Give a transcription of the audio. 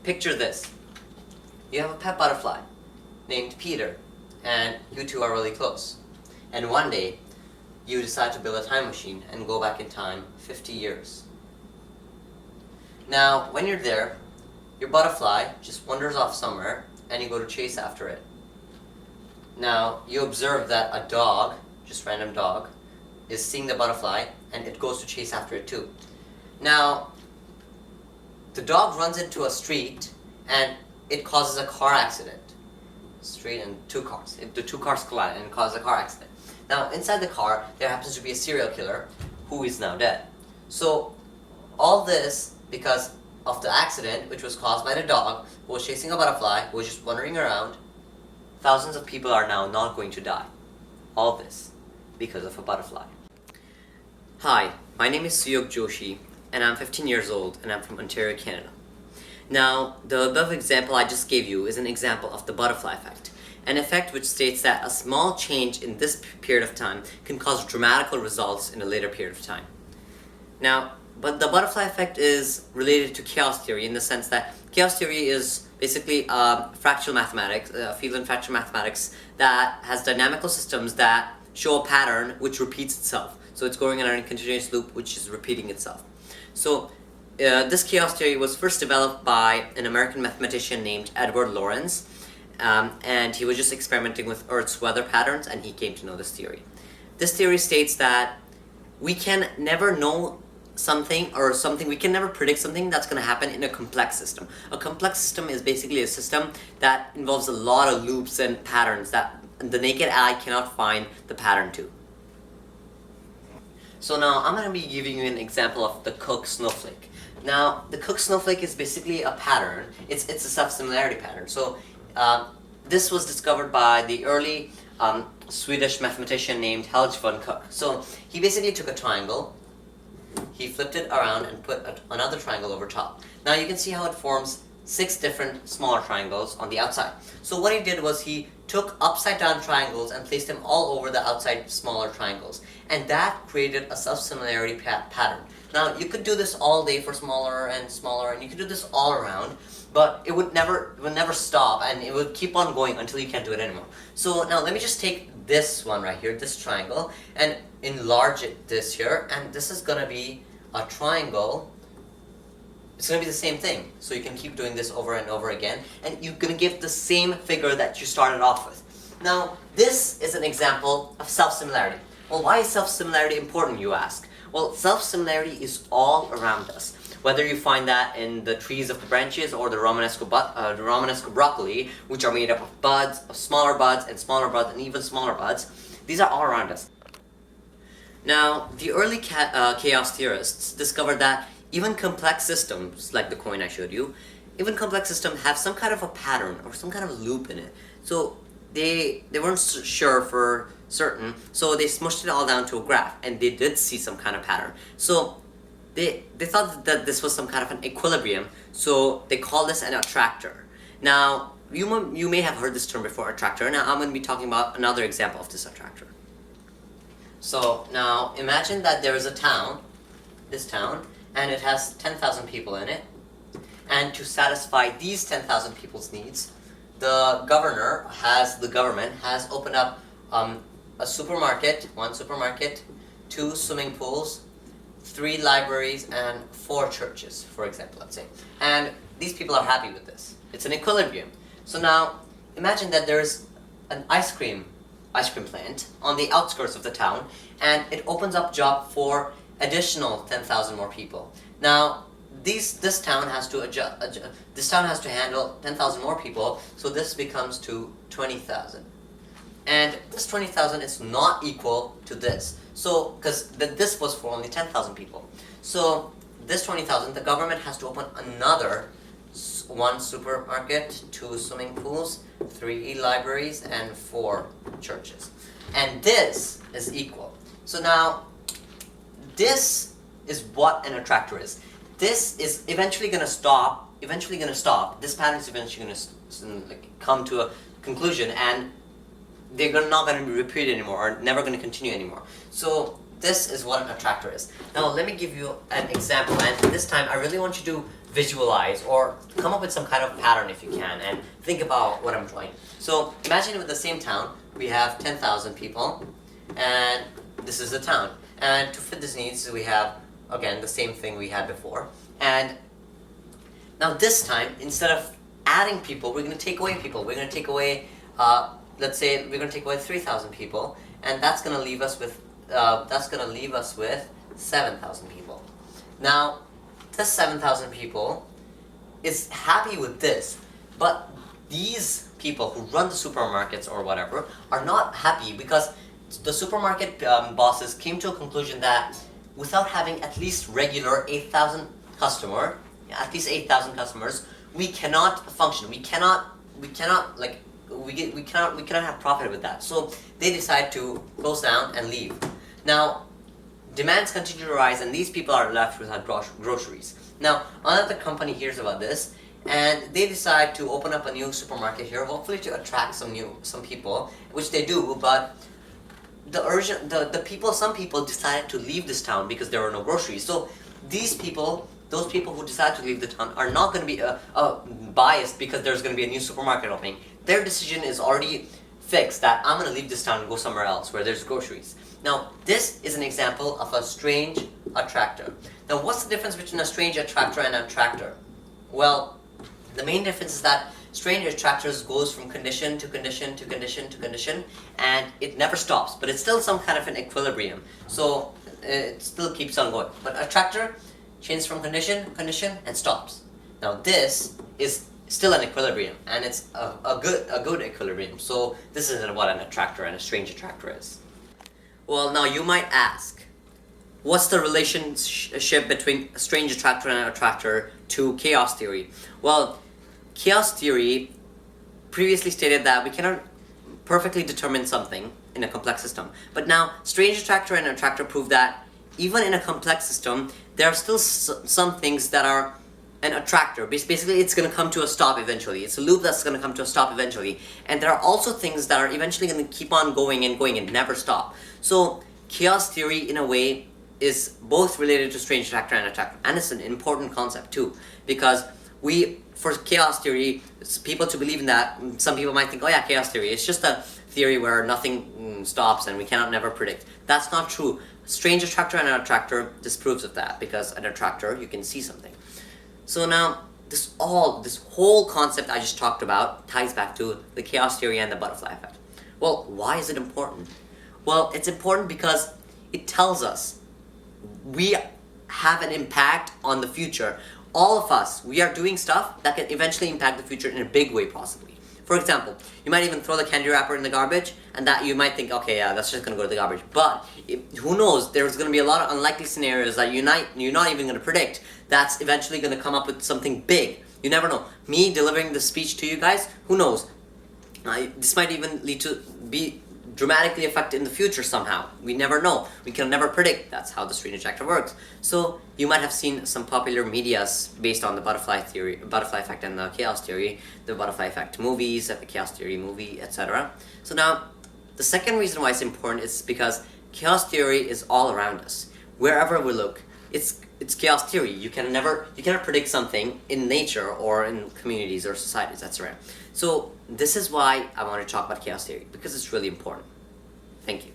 Picture this. You have a pet butterfly named Peter, and you two are really close. And one day, you decide to build a time machine and go back in time 50 years. Now, when you're there, your butterfly just wanders off somewhere and you go to chase after it. Now, you observe that a dog, just random dog, is seeing the butterfly and it goes to chase after it too. Now, the dog runs into a street and it causes a car accident. Street and two cars. The two cars collide and cause a car accident. Now, inside the car, there happens to be a serial killer who is now dead. So, all this because of the accident, which was caused by the dog who was chasing a butterfly, who was just wandering around. Thousands of people are now not going to die. All this because of a butterfly. Hi, my name is Suyog Joshi, and I'm 15 years old, and I'm from Ontario, Canada. Now, the above example I just gave you is an example of the butterfly effect. An effect which states that a small change in this period of time can cause dramatical results in a later period of time. Now, but the butterfly effect is related to chaos theory in the sense that chaos theory is basically fractal mathematics, a field in fractal mathematics that has dynamical systems that show a pattern which repeats itself. So it's going in a continuous loop which is repeating itself. So this chaos theory was first developed by an American mathematician named Edward Lorenz, and he was just experimenting with Earth's weather patterns, and he came to know this theory. This theory states that we can never know something, we can never predict something that's going to happen in a complex system. A complex system is basically a system that involves a lot of loops and patterns that the naked eye cannot find the pattern to. So now I'm going to be giving you an example of the Cook snowflake. Now, the Cook snowflake is basically a pattern. It's a self-similarity pattern. So this was discovered by the early Swedish mathematician named Helge von Cook. So he basically took a triangle, he flipped it around and put another triangle over top. Now you can see how it forms 6 different smaller triangles on the outside. So what he did was he took upside down triangles and placed them all over the outside smaller triangles. And that created a self-similarity pattern. Now you could do this all day for smaller and smaller, and you could do this all around, but it would never stop, and it would keep on going until you can't do it anymore. So now let me just take this one right here, this triangle, and enlarge this here, and this is gonna be a triangle. It's going to be the same thing. So you can keep doing this over and over again, and you're going to give the same figure that you started off with. Now, this is an example of self-similarity. Well, why is self-similarity important, you ask? Well, self-similarity is all around us. Whether you find that in the trees of the branches or the Romanesco broccoli, which are made up of buds, of smaller buds, and even smaller buds, these are all around us. Now, the early chaos theorists discovered that even complex systems, like the coin I showed you, even complex systems have some kind of a pattern or some kind of loop in it. So they weren't sure for certain, so they smushed it all down to a graph, and they did see some kind of pattern. So they thought that this was some kind of an equilibrium, so they called this an attractor. Now, you may have heard this term before, attractor. Now I'm going to be talking about another example of this attractor. So now imagine that there is a town, this town, and it has 10,000 people in it. And to satisfy these 10,000 people's needs, the government has opened up a supermarket, 1 supermarket, 2 swimming pools, 3 libraries, and 4 churches, for example, let's say. And these people are happy with this. It's an equilibrium. So now, imagine that there's an ice cream plant on the outskirts of the town, and it opens up job for additional 10,000 more people. Now, this town has to handle 10,000 more people, so this becomes to 20,000. And this 20,000 is not equal to this. So, because this was for only 10,000 people. So, this 20,000, the government has to open another 1 supermarket, 2 swimming pools, 3 libraries, and 4 churches. And this is equal. So now, this is what an attractor is. This is eventually going to stop. This pattern is eventually going to come to a conclusion, and they're not going to be repeated anymore, or never going to continue anymore. So this is what an attractor is. Now let me give you an example, and this time I really want you to visualize or come up with some kind of pattern if you can, and think about what I'm drawing. So imagine with the same town, we have 10,000 people, and this is the town. And to fit these needs, we have, again, the same thing we had before. And now this time, instead of adding people, we're going to take away people. We're going to take away, let's say, we're going to take away 3,000 people, and that's going to leave us with 7,000 people. Now, this 7,000 people is happy with this, but these people who run the supermarkets or whatever are not happy because the supermarket bosses came to a conclusion that without having at least regular 8,000 customers, we cannot function. We cannot have profit with that. So they decide to close down and leave. Now, demands continue to rise, and these people are left without groceries. Now, another company hears about this, and they decide to open up a new supermarket here, hopefully to attract some people, which they do. But some people decided to leave this town because there were no groceries. So those people who decide to leave the town are not going to be biased because there's going to be a new supermarket opening. Their decision is already fixed that I'm going to leave this town and go somewhere else where there's groceries. Now, this is an example of a strange attractor. Now, what's the difference between a strange attractor and an attractor? Well, the main difference is that strange attractors goes from condition to condition to condition to condition, and it never stops, but it's still some kind of an equilibrium. So it still keeps on going. But attractor changes from condition, and stops. Now, this is still an equilibrium, and it's a good equilibrium. So this isn't what an attractor and a strange attractor is. Well, now you might ask, what's the relationship between a strange attractor and an attractor to chaos theory? Well, chaos theory previously stated that we cannot perfectly determine something in a complex system. But now, strange attractor and attractor prove that even in a complex system, there are still some things that are an attractor. Basically, it's going to come to a stop eventually. It's a loop that's going to come to a stop eventually. And there are also things that are eventually going to keep on going and never stop. So, chaos theory, in a way, is both related to strange attractor and attractor. And it's an important concept, too. Because for chaos theory, people to believe in that, some people might think, oh yeah, chaos theory, it's just a theory where nothing stops and we cannot never predict. That's not true. Strange attractor and an attractor disproves of that, because an attractor, you can see something. So now, this whole concept I just talked about ties back to the chaos theory and the butterfly effect. Well, why is it important? Well, it's important because it tells us we have an impact on the future. All of us, we are doing stuff that can eventually impact the future in a big way, possibly. For example, you might even throw the candy wrapper in the garbage, and that you might think, okay, yeah, that's just going to go to the garbage. But who knows? There's going to be a lot of unlikely scenarios that you're not even going to predict. That's eventually going to come up with something big. You never know. Me delivering the speech to you guys, who knows? This might even lead to be dramatically affected in the future somehow. We never know. We can never predict. That's how the strange attractor works. So you might have seen some popular medias based on the butterfly effect and the chaos theory, the butterfly effect movies, the chaos theory movie, etc. So now, the second reason why it's important is because chaos theory is all around us. Wherever we look, it's chaos theory. You cannot predict something in nature or in communities or societies. That's rare. So this is why I want to talk about chaos theory, because it's really important. Thank you.